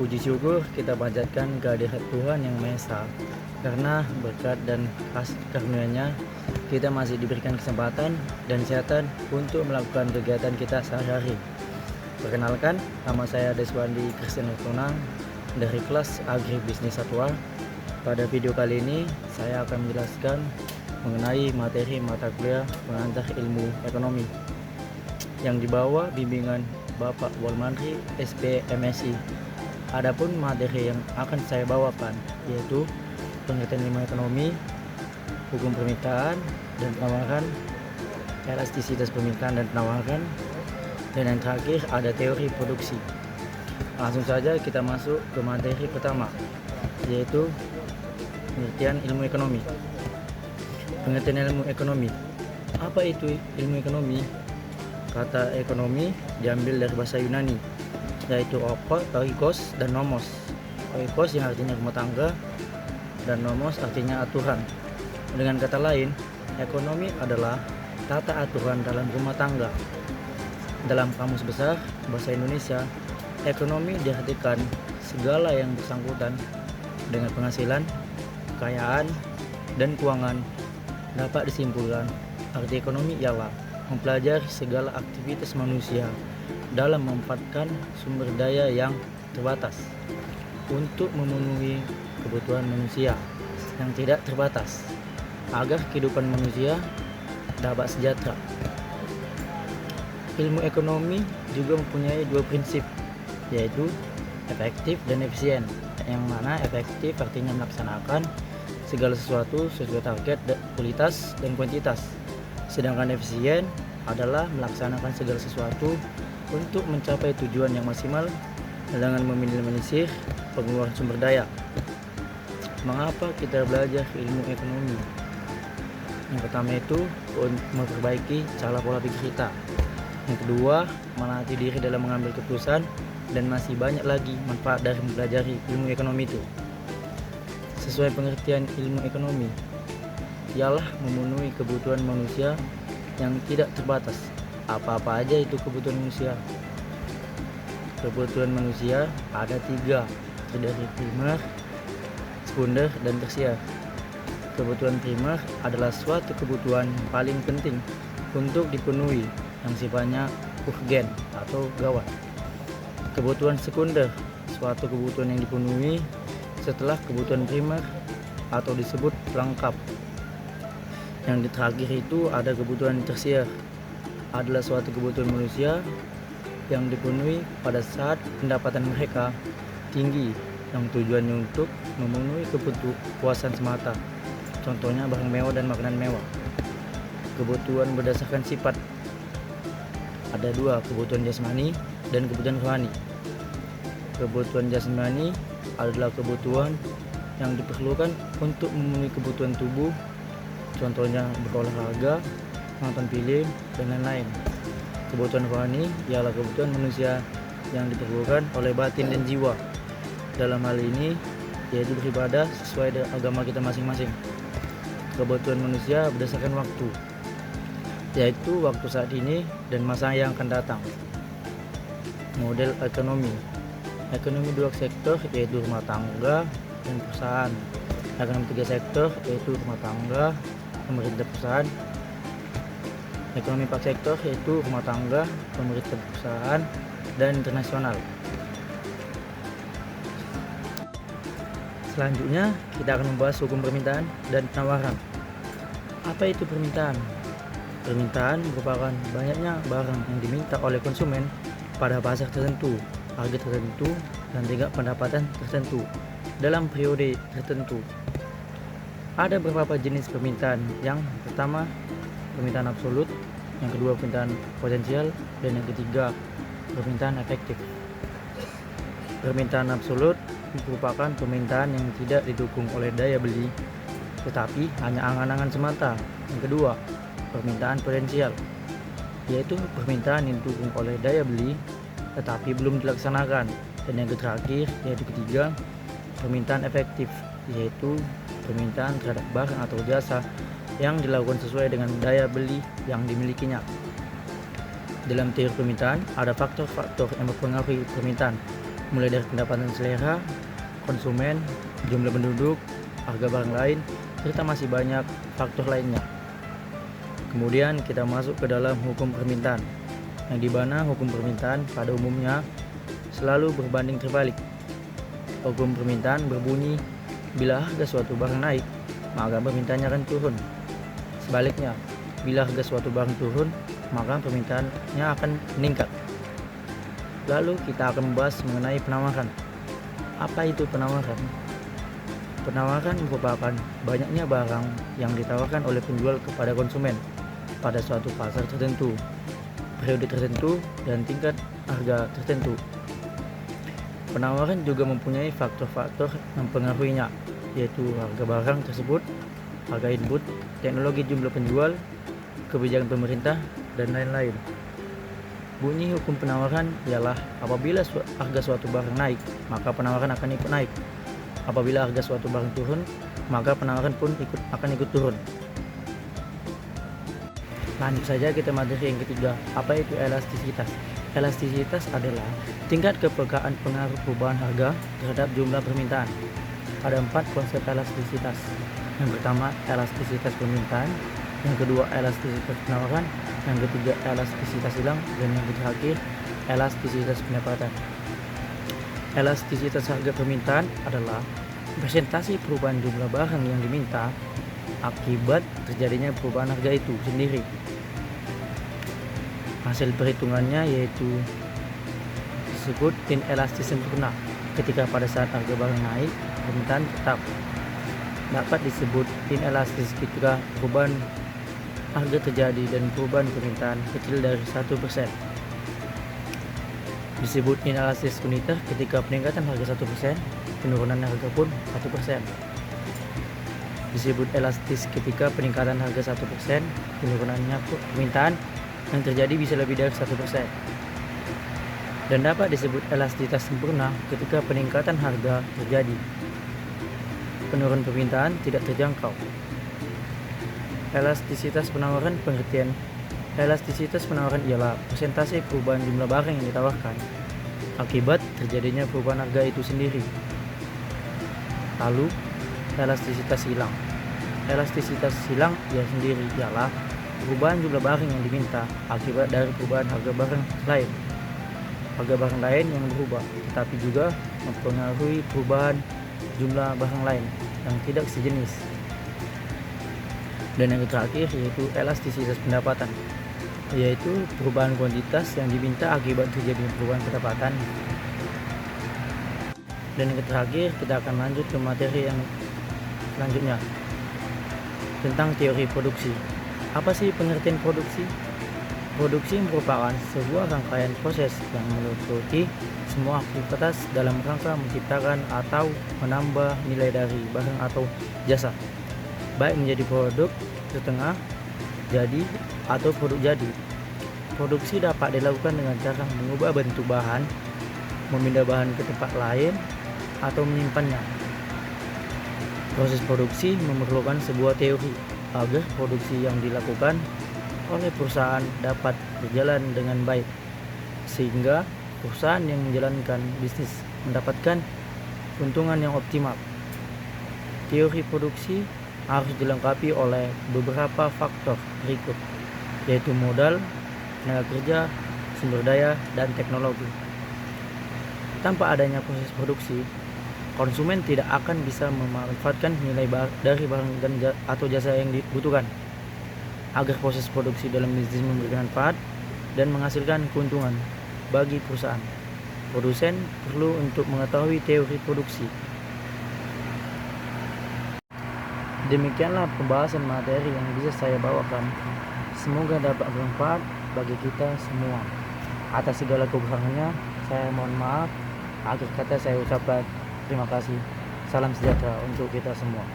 Puji syukur kita panjatkan kehadirat Tuhan Yang Maha Esa, karena berkat dan karunia-Nya kita masih diberikan kesempatan dan kesehatan untuk melakukan kegiatan kita sehari-hari. Perkenalkan, nama saya Deswandi Christian Tonang dari kelas Agribisnis Satwa. Pada video kali ini saya akan menjelaskan mengenai materi mata kuliah pengantar ilmu ekonomi yang dibawa bimbingan Bapak Walmandri SPMSI. Adapun materi yang akan saya bawakan yaitu pengertian ilmu ekonomi, hukum permintaan dan penawaran, elastisitas permintaan dan penawaran, dan yang terakhir ada teori produksi. Langsung saja kita masuk ke materi pertama, yaitu pengertian ilmu ekonomi. Pengertian ilmu ekonomi. Apa itu ilmu ekonomi? Kata ekonomi diambil dari bahasa Yunani, yaitu oikos dan nomos. Oikos yang artinya rumah tangga dan nomos artinya aturan. Dengan kata lain, ekonomi adalah tata aturan dalam rumah tangga. Dalam Kamus Besar Bahasa Indonesia, ekonomi diartikan segala yang bersangkutan dengan penghasilan, kekayaan, dan keuangan. Dapat disimpulkan, arti ekonomi ialah mempelajari segala aktivitas manusia dalam memanfaatkan sumber daya yang terbatas untuk memenuhi kebutuhan manusia yang tidak terbatas agar kehidupan manusia dapat sejahtera. Ilmu ekonomi juga mempunyai dua prinsip, yaitu efektif dan efisien. Yang mana efektif artinya melaksanakan segala sesuatu sesuai target, kualitas, dan kuantitas. Sedangkan efisien adalah melaksanakan segala sesuatu untuk mencapai tujuan yang maksimal dengan meminimalisir pengeluaran sumber daya. Mengapa kita belajar ilmu ekonomi? Yang pertama itu untuk memperbaiki cara pola pikir kita. Yang kedua, melatih diri dalam mengambil keputusan, dan masih banyak lagi manfaat dari mempelajari ilmu ekonomi itu. Sesuai pengertian ilmu ekonomi, ialah memenuhi kebutuhan manusia yang tidak terbatas. Apa-apa aja itu kebutuhan manusia. Kebutuhan manusia ada tiga, dari primer, sekunder, dan tersier. Kebutuhan primer adalah suatu kebutuhan paling penting untuk dipenuhi yang sifatnya urgen atau gawat. Kebutuhan sekunder, suatu kebutuhan yang dipenuhi setelah kebutuhan primer atau disebut pelengkap. Yang terakhir itu ada kebutuhan tersier, adalah suatu kebutuhan manusia yang dipenuhi pada saat pendapatan mereka tinggi, yang tujuannya untuk memenuhi kepuasan semata. Contohnya barang mewah dan makanan mewah. Kebutuhan berdasarkan sifat. Ada dua, kebutuhan jasmani dan kebutuhan rohani. Kebutuhan jasmani adalah kebutuhan yang diperlukan untuk memenuhi kebutuhan tubuh, contohnya berolahraga, nonton film, dan lain-lain. Kebutuhan rohani ialah kebutuhan manusia yang diperlukan oleh batin dan jiwa. Dalam hal ini yaitu beribadah sesuai dengan agama kita masing-masing. Kebutuhan manusia berdasarkan waktu, yaitu waktu saat ini dan masa yang akan datang. Model ekonomi. Ekonomi dua sektor, yaitu rumah tangga dan perusahaan. Ekonomi tiga sektor, yaitu rumah tangga, pemerintah, perusahaan. Ekonomi empat sektor, yaitu rumah tangga, pemerintah, perusahaan, dan internasional. Selanjutnya kita akan membahas hukum permintaan dan penawaran. Apa itu permintaan? Permintaan merupakan banyaknya barang yang diminta oleh konsumen pada pasar tertentu, harga tertentu, dan tingkat pendapatan tertentu dalam periode tertentu. Ada beberapa jenis permintaan. Yang pertama, permintaan absolut. Yang kedua, permintaan potensial. Dan yang ketiga, permintaan efektif. Permintaan absolut merupakan permintaan yang tidak didukung oleh daya beli, tetapi hanya angan-angan semata. Yang kedua, permintaan potensial, yaitu permintaan yang didukung oleh daya beli tetapi belum dilaksanakan. Dan yang terakhir, yaitu ketiga, permintaan efektif, yaitu permintaan terhadap barang atau jasa yang dilakukan sesuai dengan daya beli yang dimilikinya. Dalam teori permintaan ada faktor-faktor yang mempengaruhi permintaan. mulai dari pendapatan selera, konsumen, jumlah penduduk, harga barang lain, serta masih banyak faktor lainnya. Kemudian kita masuk ke dalam hukum permintaan, yang dimana hukum permintaan pada umumnya selalu berbanding terbalik. Hukum permintaan berbunyi, bila harga suatu barang naik, maka permintaannya akan turun. Sebaliknya, bila harga suatu barang turun, maka permintaannya akan meningkat. Lalu kita akan membahas mengenai penawaran. Apa itu penawaran? Penawaran merupakan banyaknya barang yang ditawarkan oleh penjual kepada konsumen pada suatu pasar tertentu, periode tertentu, dan tingkat harga tertentu. Penawaran juga mempunyai faktor-faktor yang mempengaruhinya, yaitu harga barang tersebut, harga input, teknologi jumlah penjual, kebijakan pemerintah, dan lain-lain. Bunyi hukum penawaran ialah apabila harga suatu barang naik, maka penawaran akan ikut naik. Apabila harga suatu barang turun, maka penawaran pun akan ikut turun. Lanjut saja kita materi yang ketiga. Apa itu elastisitas? Elastisitas adalah tingkat kepekaan pengaruh perubahan harga terhadap jumlah permintaan. Ada 4 konsep elastisitas. Yang pertama, elastisitas permintaan. Yang kedua, elastisitas penawaran. Yang ketiga, elastisitas hilang. Dan yang terakhir, elastisitas pendapatan. Elastisitas harga permintaan adalah presentasi perubahan jumlah barang yang diminta akibat terjadinya perubahan harga itu sendiri. Hasil perhitungannya yaitu disebut inelastis sempurna, ketika pada saat harga barang naik, permintaan tetap. Dapat disebut inelastis ketika perubahan harga terjadi dan perubahan permintaan kecil dari 1%. Disebut inelastis uniter ketika peningkatan harga 1%, penurunan harga pun 1%. Disebut elastis ketika peningkatan harga 1%, penurunannya permintaan yang terjadi bisa lebih dari 1%. Dan dapat disebut elastisitas sempurna ketika peningkatan harga terjadi, penurunan permintaan tidak terjangkau. Elastisitas penawaran pengertian. Elastisitas penawaran ialah persentase perubahan jumlah barang yang ditawarkan akibat terjadinya perubahan harga itu sendiri. Lalu, elastisitas hilang. Elastisitas hilang sendiri ialah perubahan jumlah barang yang diminta akibat dari perubahan harga barang lain. Harga barang lain yang berubah, tetapi juga mempengaruhi perubahan jumlah barang lain yang tidak sejenis. Dan yang terakhir yaitu elastisitas pendapatan, yaitu perubahan kuantitas yang diminta akibat terjadinya perubahan pendapatan. Dan yang terakhir kita akan lanjut ke materi yang selanjutnya tentang teori produksi. Apa sih pengertian produksi? Produksi merupakan sebuah rangkaian proses yang meliputi semua aktivitas dalam rangka menciptakan atau menambah nilai dari barang atau jasa, baik menjadi produk setengah jadi atau produk jadi. Produksi dapat dilakukan dengan cara mengubah bentuk bahan, memindah bahan ke tempat lain, atau menyimpannya. Proses produksi memerlukan sebuah teori agar produksi yang dilakukan oleh perusahaan dapat berjalan dengan baik, sehingga perusahaan yang menjalankan bisnis mendapatkan keuntungan yang optimal. Teori produksi harus dilengkapi oleh beberapa faktor berikut, yaitu modal, tenaga kerja, sumber daya, dan teknologi. Tanpa adanya proses produksi, konsumen tidak akan bisa memanfaatkan nilai dari barang dan atau jasa yang dibutuhkan. Agar proses produksi dalam bisnis memberikan manfaat dan menghasilkan keuntungan bagi perusahaan, produsen perlu untuk mengetahui teori produksi. Demikianlah pembahasan materi yang bisa saya bawakan. Semoga dapat bermanfaat bagi kita semua. Atas segala kekurangannya, saya mohon maaf. Akhir kata saya ucapkan terima kasih. Salam sejahtera untuk kita semua.